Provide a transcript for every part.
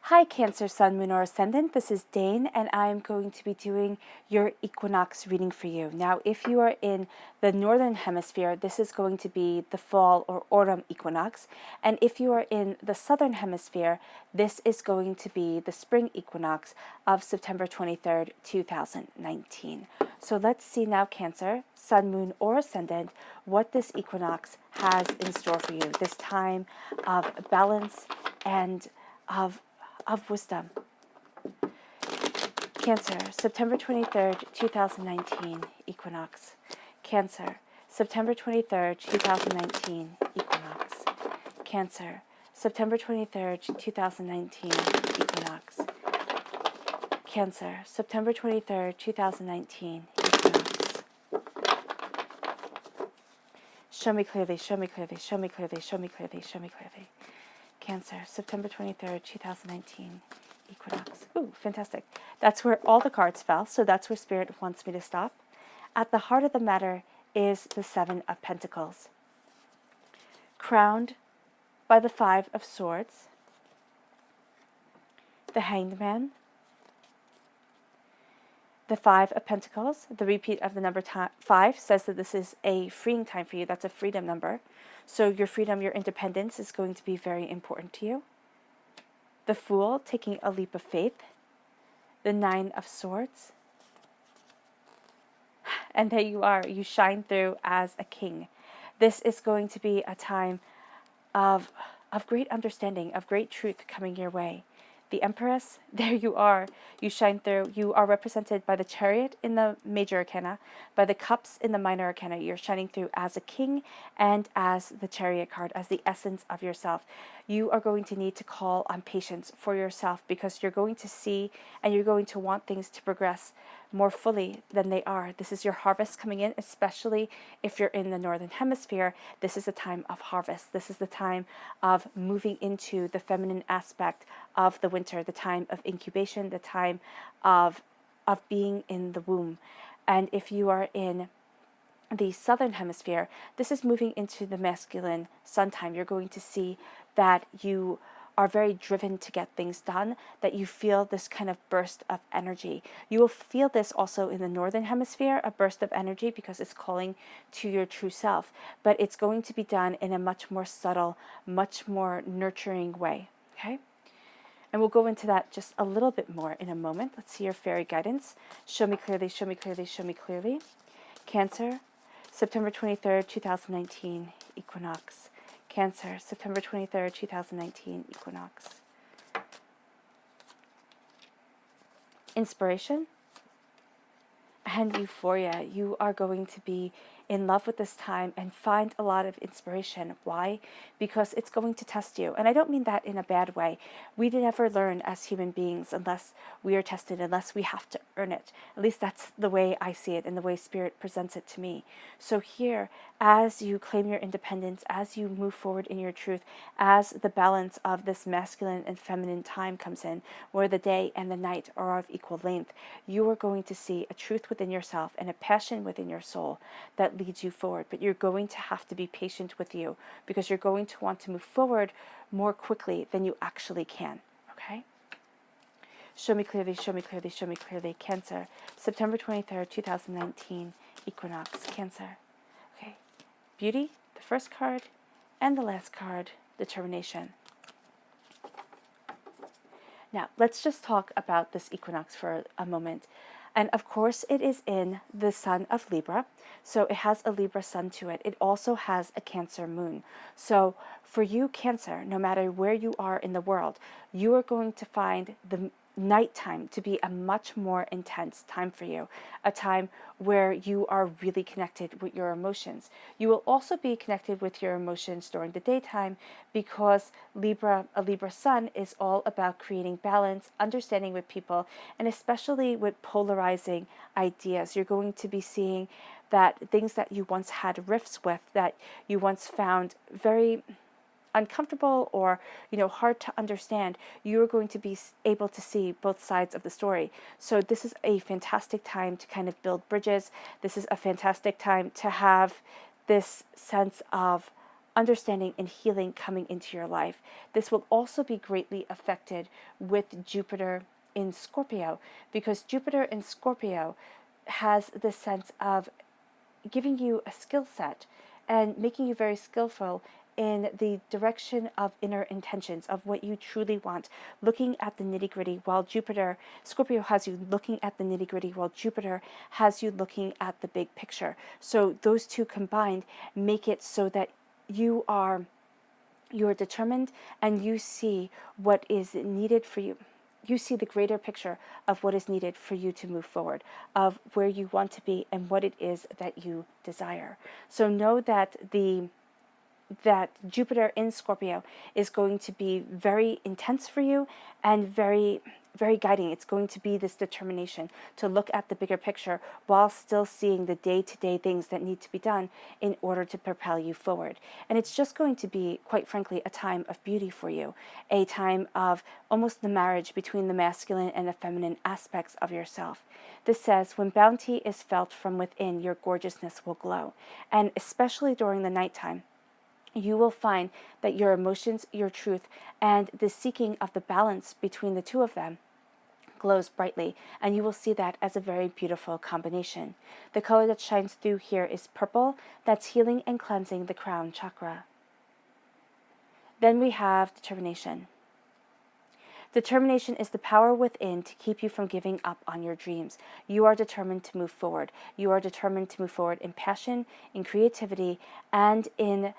Hi Cancer, Sun, Moon, or Ascendant. This is Dane, and I'm going to be doing your equinox reading for you. Now, if you are in the Northern Hemisphere, this is going to be the fall or autumn equinox. And if you are in the Southern Hemisphere, this is going to be the spring equinox of September 23rd, 2019. So let's see now, Cancer, Sun, Moon, or Ascendant, what this equinox has in store for you. This time of balance and of wisdom. Cancer, September 23rd, 2019, equinox. Cancer, September 23rd, 2019, equinox. Cancer, September 23rd, 2019, equinox. Cancer, September 23rd, 2019, equinox. Show me clearly, show me clearly, show me clearly, show me clearly, show me clearly. Cancer, September 23rd, 2019, equinox. Ooh, fantastic. That's where all the cards fell, so that's where Spirit wants me to stop. At the heart of the matter is the Seven of Pentacles, crowned by the Five of Swords, the Hanged Man, the Five of Pentacles. The repeat of the number 5 says that this is a freeing time for you. That's a freedom number. So your freedom, your independence is going to be very important to you. The Fool, taking a leap of faith. The Nine of Swords. And there you are. You shine through as a king. This is going to be a time of great understanding, of great truth coming your way. The Empress, there you are. You shine through. You are represented by the Chariot in the major arcana, by the Cups in the minor arcana. You're shining through as a king and as the Chariot card, as the essence of yourself. You are going to need to call on patience for yourself because you're going to see and you're going to want things to progress more fully than they are. This is your harvest coming in, especially if you're in the Northern Hemisphere. This is a time of harvest. This is the time of moving into the feminine aspect of the winter, the time of incubation, the time of being in the womb. And if you are in the Southern Hemisphere, this is moving into the masculine sun time. You're going to see that you are very driven to get things done, that you feel this kind of burst of energy. You will feel this also in the Northern Hemisphere, a burst of energy, because it's calling to your true self. But it's going to be done in a much more subtle, much more nurturing way. Okay? And we'll go into that just a little bit more in a moment. Let's see your fairy guidance. Show me clearly, show me clearly, show me clearly. Cancer, September 23rd, 2019, equinox. Cancer, September 23rd, 2019, equinox. Inspiration and euphoria. You are going to be in love with this time and find a lot of inspiration. Why? Because it's going to test you. And I don't mean that in a bad way. We never learn as human beings unless we are tested, unless we have to earn it. At least that's the way I see it and the way Spirit presents it to me. So here, as you claim your independence, as you move forward in your truth, as the balance of this masculine and feminine time comes in, where the day and the night are of equal length, you are going to see a truth within yourself and a passion within your soul that leads you forward. But you're going to have to be patient with you because you're going to want to move forward more quickly than you actually can. Okay? Show me clearly, show me clearly, show me clearly. Cancer, September 23rd, 2019, equinox. Cancer. Okay. Beauty, the first card, and the last card, determination. Now, let's just talk about this equinox for a moment. And of course, it is in the sun of Libra. So it has a Libra sun to it. It also has a Cancer moon. So for you, Cancer, no matter where you are in the world, you are going to find the nighttime to be a much more intense time for you, a time where you are really connected with your emotions. You will also be connected with your emotions during the daytime because a Libra sun is all about creating balance, understanding with people, and especially with polarizing ideas. You're going to be seeing that things that you once had rifts with, that you once found very uncomfortable or hard to understand, you're going to be able to see both sides of the story. So this is a fantastic time to kind of build bridges. This is a fantastic time to have this sense of understanding and healing coming into your life. This will also be greatly affected with Jupiter in Scorpio, because Jupiter in Scorpio has the sense of giving you a skill set and making you very skillful in the direction of inner intentions of what you truly want, looking at the nitty gritty, while Jupiter, Scorpio has you looking at the nitty gritty, while Jupiter has you looking at the big picture. So those two combined make it so that you are determined and you see what is needed for you. You see the greater picture of what is needed for you to move forward, of where you want to be and what it is that you desire. So know that that Jupiter in Scorpio is going to be very intense for you and very, very guiding. It's going to be this determination to look at the bigger picture while still seeing the day-to-day things that need to be done in order to propel you forward. And it's just going to be, quite frankly, a time of beauty for you, a time of almost the marriage between the masculine and the feminine aspects of yourself. This says, when bounty is felt from within, your gorgeousness will glow. And especially during the nighttime, you will find that your emotions, your truth, and the seeking of the balance between the two of them glows brightly, and you will see that as a very beautiful combination. The color that shines through here is purple. That's healing and cleansing the crown chakra. Then we have determination. Determination is the power within to keep you from giving up on your dreams. You are determined to move forward. You are determined to move forward in passion, in creativity, and in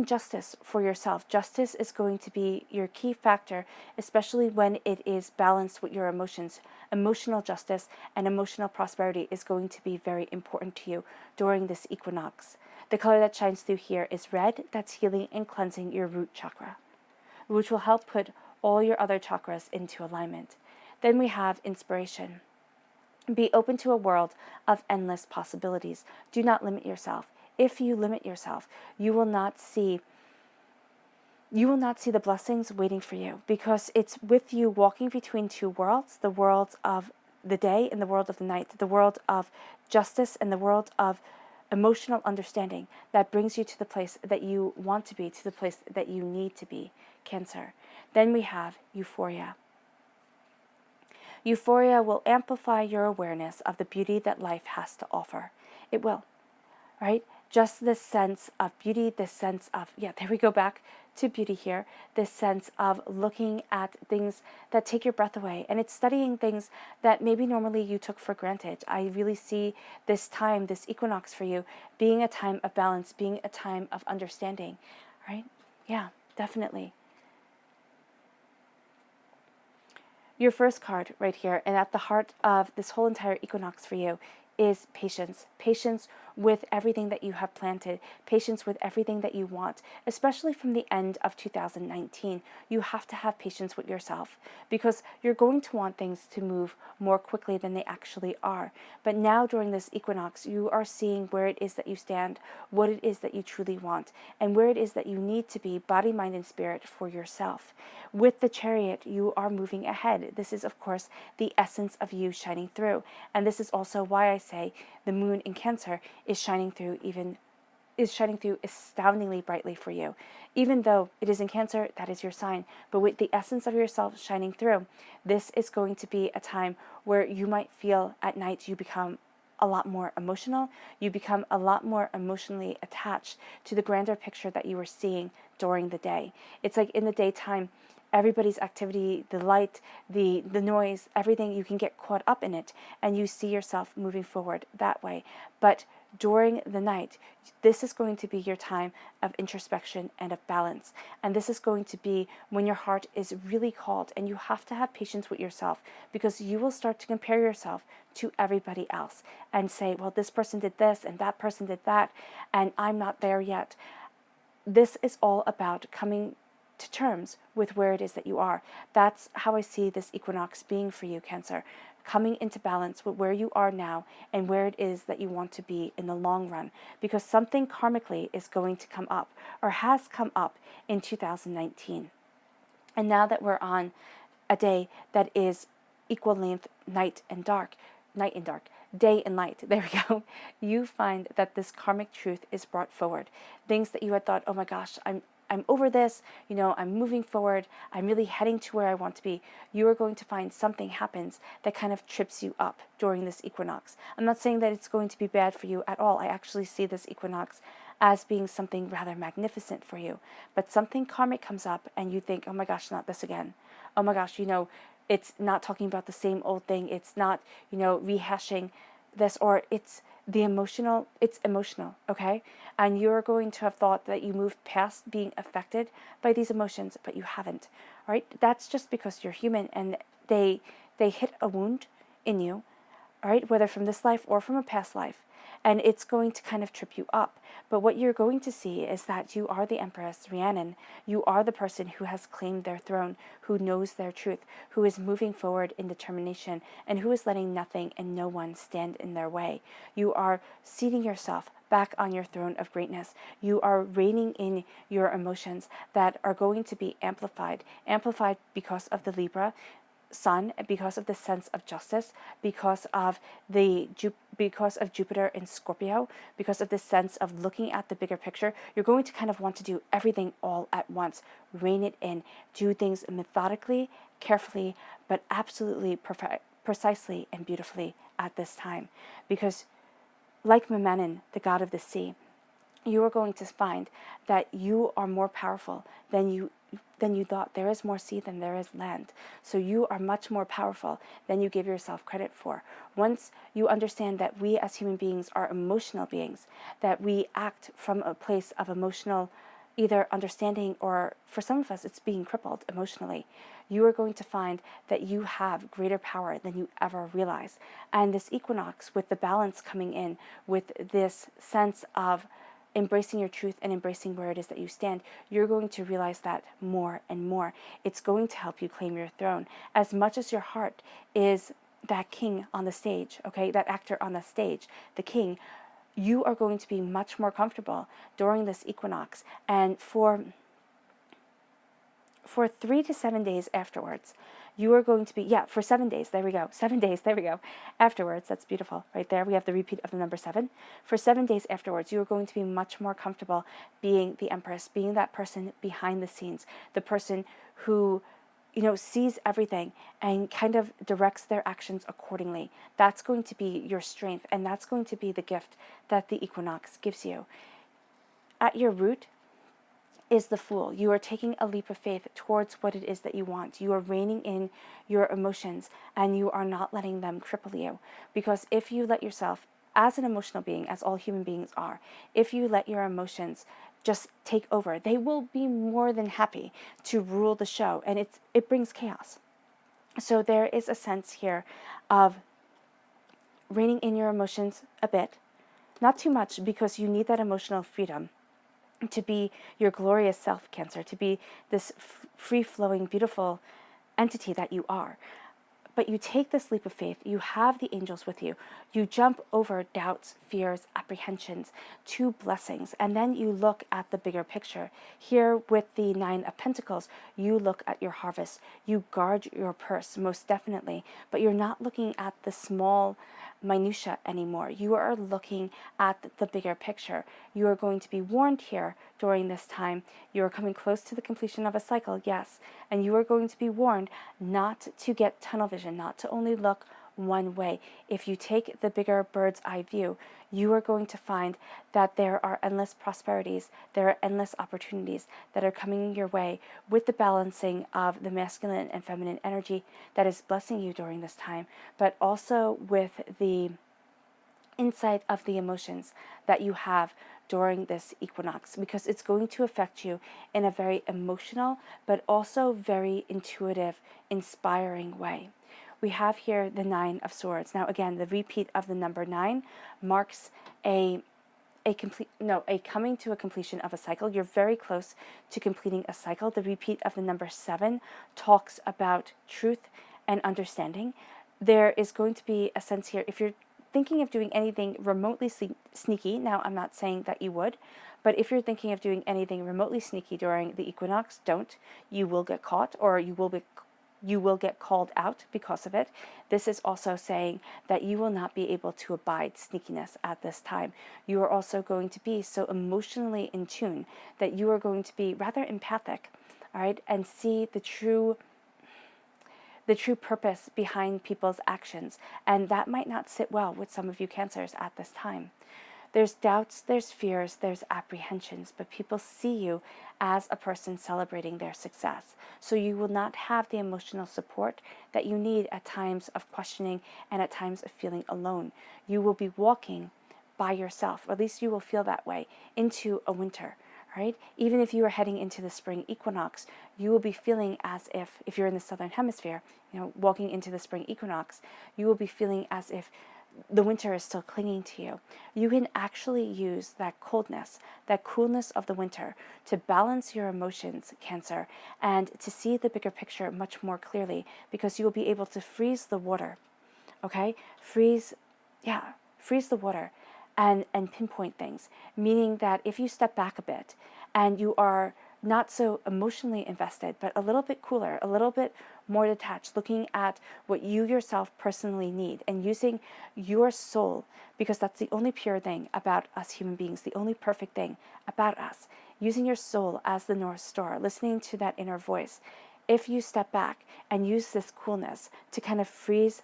justice for yourself. Justice is going to be your key factor, especially when it is balanced with your emotions. Emotional justice and emotional prosperity is going to be very important to you during this equinox. The color that shines through here is red. That's healing and cleansing your root chakra, which will help put all your other chakras into alignment. Then we have inspiration. Be open to a world of endless possibilities. Do not limit yourself. If you limit yourself, you will not see the blessings waiting for you, because it's with you walking between two worlds, the world of the day and the world of the night, the world of justice and the world of emotional understanding, that brings you to the place that you want to be, to the place that you need to be, Cancer. Then we have euphoria. Euphoria will amplify your awareness of the beauty that life has to offer. It will, right? Just this sense of beauty, this sense of, there we go back to beauty here, this sense of looking at things that take your breath away. And it's studying things that maybe normally you took for granted. I really see this time, this equinox for you, being a time of balance, being a time of understanding, right? Yeah, definitely. Your first card right here, and at the heart of this whole entire equinox for you, is patience. Patience with everything that you have planted, patience with everything that you want, especially from the end of 2019. You have to have patience with yourself, because you're going to want things to move more quickly than they actually are. But now during this equinox, you are seeing where it is that you stand, what it is that you truly want, and where it is that you need to be, body, mind, and spirit, for yourself. With the Chariot, you are moving ahead. This is, of course, the essence of you shining through. And this is also why I say the moon in Cancer is shining through astoundingly brightly for you. Even though it is in Cancer, that is your sign. But with the essence of yourself shining through, this is going to be a time where you might feel at night you become a lot more emotional. You become a lot more emotionally attached to the grander picture that you were seeing during the day. It's like in the daytime, everybody's activity, the light, the noise, everything, you can get caught up in it and you see yourself moving forward that way. But during the night, this is going to be your time of introspection and of balance. And this is going to be when your heart is really called, and you have to have patience with yourself, because you will start to compare yourself to everybody else and say, well, this person did this and that person did that, and I'm not there yet. This is all about coming to terms with where it is that you are. That's how I see this equinox being for you, Cancer. Coming into balance with where you are now and where it is that you want to be in the long run, because something karmically is going to come up, or has come up, in 2019. And now that we're on a day that is equal length night and dark, day and light, there we go, you find that this karmic truth is brought forward. Things that you had thought, oh my gosh, I'm over this, I'm moving forward, I'm really heading to where I want to be. You are going to find something happens that kind of trips you up during this equinox. I'm not saying that it's going to be bad for you at all. I actually see this equinox as being something rather magnificent for you. But something karmic comes up and you think, oh my gosh, not this again. Oh my gosh, it's not talking about the same old thing. It's not, rehashing this, or it's emotional, okay? And you're going to have thought that you moved past being affected by these emotions, but you haven't, right? That's just because you're human and they hit a wound in you, all right, whether from this life or from a past life. And it's going to kind of trip you up. But what you're going to see is that you are the Empress Rhiannon. You are the person who has claimed their throne, who knows their truth, who is moving forward in determination, and who is letting nothing and no one stand in their way. You are seating yourself back on your throne of greatness. You are reigning in your emotions that are going to be amplified because of the Libra Sun, because of the sense of justice, because of Jupiter in Scorpio, because of the sense of looking at the bigger picture. You're going to kind of want to do everything all at once, rein it in, do things methodically, carefully, but absolutely precisely and beautifully at this time. Because like Mamanon, the god of the sea, you are going to find that you are more powerful than you thought. There is more sea than there is land. So you are much more powerful than you give yourself credit for. Once you understand that we as human beings are emotional beings, that we act from a place of emotional either understanding, or for some of us it's being crippled emotionally, you are going to find that you have greater power than you ever realize. And this equinox, with the balance coming in, with this sense of embracing your truth and embracing where it is that you stand, you're going to realize that more and more. It's going to help you claim your throne. As much as your heart is that king on the stage, okay, that actor on the stage, the king, you are going to be much more comfortable during this equinox. And for 3 to 7 days afterwards, you are going to be, for 7 days, there we go, 7 days, there we go, afterwards, that's beautiful, right there, we have the repeat of the number 7. For 7 days afterwards, you are going to be much more comfortable being the Empress, being that person behind the scenes, the person who, sees everything and kind of directs their actions accordingly. That's going to be your strength, and that's going to be the gift that the equinox gives you. At your root is the Fool. You are taking a leap of faith towards what it is that you want. You are reining in your emotions, and you are not letting them cripple you. Because if you let yourself, as an emotional being, as all human beings are, if you let your emotions just take over, they will be more than happy to rule the show, and it brings chaos. So there is a sense here of reining in your emotions a bit, not too much, because you need that emotional freedom to be your glorious self, Cancer, to be this free-flowing, beautiful entity that you are. But you take this leap of faith, you have the angels with you, you jump over doubts, fears, apprehensions to blessings, and then you look at the bigger picture. Here with the 9 of Pentacles, you look at your harvest, you guard your purse, most definitely, but you're not looking at the small minutia anymore. You are looking at the bigger picture. You are going to be warned here during this time. You are coming close to the completion of a cycle, yes, and you are going to be warned not to get tunnel vision, not to only look one way. If you take the bigger bird's eye view, you are going to find that there are endless prosperities, there are endless opportunities that are coming your way with the balancing of the masculine and feminine energy that is blessing you during this time, but also with the insight of the emotions that you have during this equinox, because it's going to affect you in a very emotional but also very intuitive, inspiring way. We have here the 9 of Swords. Now again, the repeat of the number 9 marks a coming to a completion of a cycle. You're very close to completing a cycle. The repeat of the number 7 talks about truth and understanding. There is going to be a sense here, if you're thinking of doing anything remotely sneaky, now I'm not saying that you would, but if you're thinking of doing anything remotely sneaky during the equinox, don't. You will get caught, or you will be you will get called out because of it. This is also saying that you will not be able to abide sneakiness at this time. You are also going to be so emotionally in tune that you are going to be rather empathic, all right, and see the true purpose behind people's actions. And that might not sit well with some of you Cancers at this time. There's doubts, there's fears, there's apprehensions, but people see you as a person celebrating their success. So you will not have the emotional support that you need at times of questioning and at times of feeling alone. You will be walking by yourself, or at least you will feel that way, into a winter. Right? Even if you are heading into the spring equinox, you will be feeling as if you're in the southern hemisphere, walking into the spring equinox, you will be feeling as if the winter is still clinging to you. You can actually use that coldness, that coolness of the winter to balance your emotions, Cancer, and to see the bigger picture much more clearly, because you will be able to freeze the water, okay? Freeze the water and pinpoint things, meaning that if you step back a bit and you are not so emotionally invested, but a little bit cooler, a little bit more detached, looking at what you yourself personally need and using your soul, because that's the only pure thing about us human beings, the only perfect thing about us, using your soul as the North Star, listening to that inner voice. If you step back and use this coolness to kind of freeze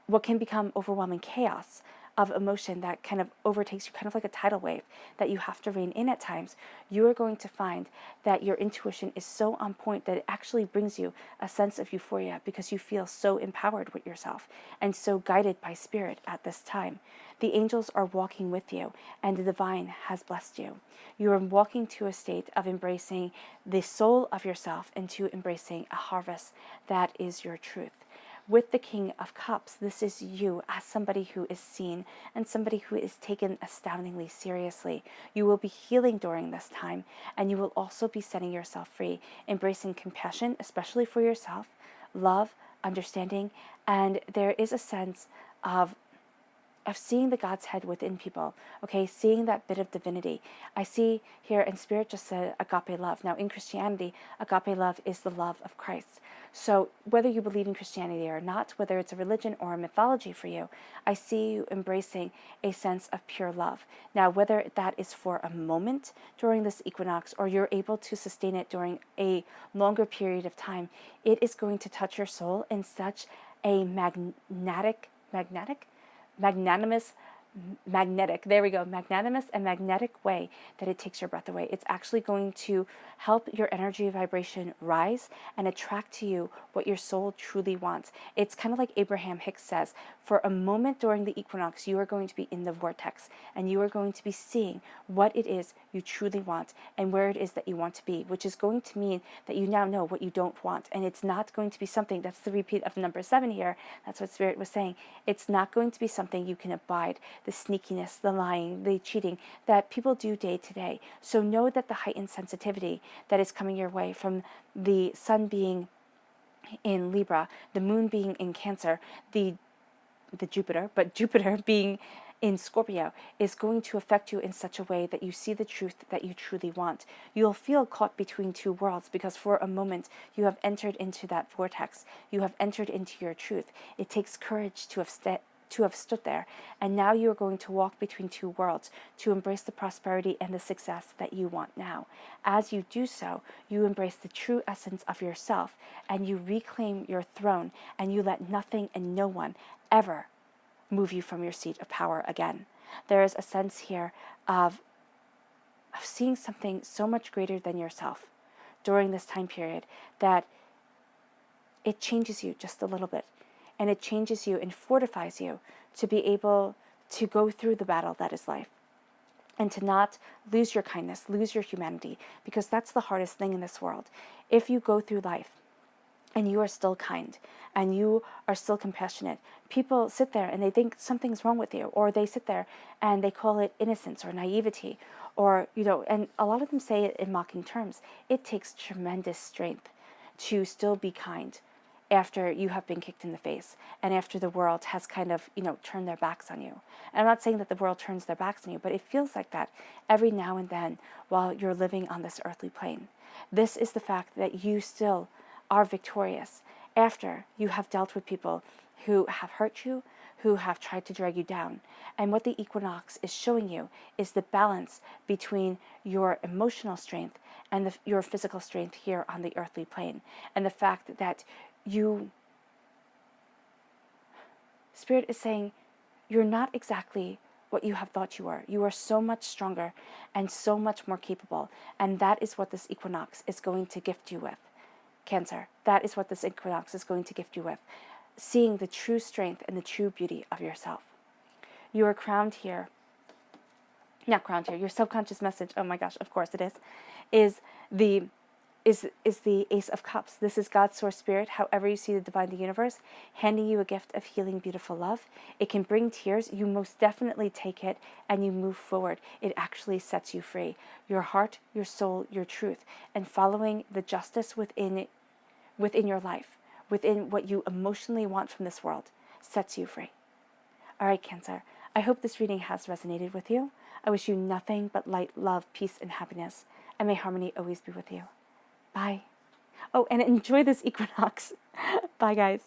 what can become overwhelming chaos of emotion that kind of overtakes you, kind of like a tidal wave that you have to rein in at times, you are going to find that your intuition is so on point that it actually brings you a sense of euphoria, because you feel so empowered with yourself and so guided by spirit at this time. The angels are walking with you, and the divine has blessed you. You are walking to a state of embracing the soul of yourself and to embracing a harvest that is your truth. With the King of Cups, this is you as somebody who is seen and somebody who is taken astoundingly seriously. You will be healing during this time, and you will also be setting yourself free, embracing compassion, especially for yourself, love, understanding, and there is a sense of seeing the God's head within people, okay, seeing that bit of divinity. I see here, and Spirit just said agape love. Now, in Christianity, agape love is the love of Christ. So whether you believe in Christianity or not, whether it's a religion or a mythology for you, I see you embracing a sense of pure love. Now, whether that is for a moment during this equinox or you're able to sustain it during a longer period of time, it is going to touch your soul in such a magnanimous and magnetic way that it takes your breath away. It's actually going to help your energy vibration rise and attract to you what your soul truly wants. It's kind of like Abraham Hicks says, for a moment during the equinox, you are going to be in the vortex and you are going to be seeing what it is you truly want and where it is that you want to be, which is going to mean that you now know what you don't want. And it's not going to be something, that's the repeat of number 7 here. That's what Spirit was saying. It's not going to be something you can abide, the sneakiness, the lying, the cheating that people do day to day. So know that the heightened sensitivity that is coming your way from the sun being in Libra, the moon being in Cancer, the Jupiter being in Scorpio is going to affect you in such a way that you see the truth that you truly want. You'll feel caught between two worlds because for a moment you have entered into that vortex. You have entered into your truth. It takes courage to have stood there, and now you are going to walk between two worlds to embrace the prosperity and the success that you want now. As you do so, you embrace the true essence of yourself and you reclaim your throne, and you let nothing and no one ever move you from your seat of power again. There is a sense here of seeing something so much greater than yourself during this time period that it changes you just a little bit. And it changes you and fortifies you to be able to go through the battle that is life. And to not lose your kindness, lose your humanity, because that's the hardest thing in this world. If you go through life and you are still kind and you are still compassionate, people sit there and they think something's wrong with you, or they sit there and they call it innocence or naivety, or, and a lot of them say it in mocking terms. It takes tremendous strength to still be kind after you have been kicked in the face and after the world has kind of, turned their backs on you. And I'm not saying that the world turns their backs on you, but it feels like that every now and then while you're living on this earthly plane. This is the fact that you still are victorious after you have dealt with people who have hurt you, who have tried to drag you down. And what the equinox is showing you is the balance between your emotional strength and your physical strength here on the earthly plane. And the fact that Spirit is saying, you're not exactly what you have thought you are. You are so much stronger and so much more capable. And that is what this equinox is going to gift you with. Cancer, that is what this equinox is going to gift you with. Seeing the true strength and the true beauty of yourself. You are crowned here. Not crowned here. Your subconscious message, oh my gosh, of course it is the Ace of Cups. This is God's source spirit, however you see the divine, the universe, handing you a gift of healing, beautiful love. It can bring tears. You most definitely take it and you move forward. It actually sets you free. Your heart, your soul, your truth, and following the justice within your life, within what you emotionally want from this world, sets you free. All right, Cancer. I hope this reading has resonated with you. I wish you nothing but light, love, peace, and happiness. And may harmony always be with you. Bye. Oh, and enjoy this equinox. Bye, guys.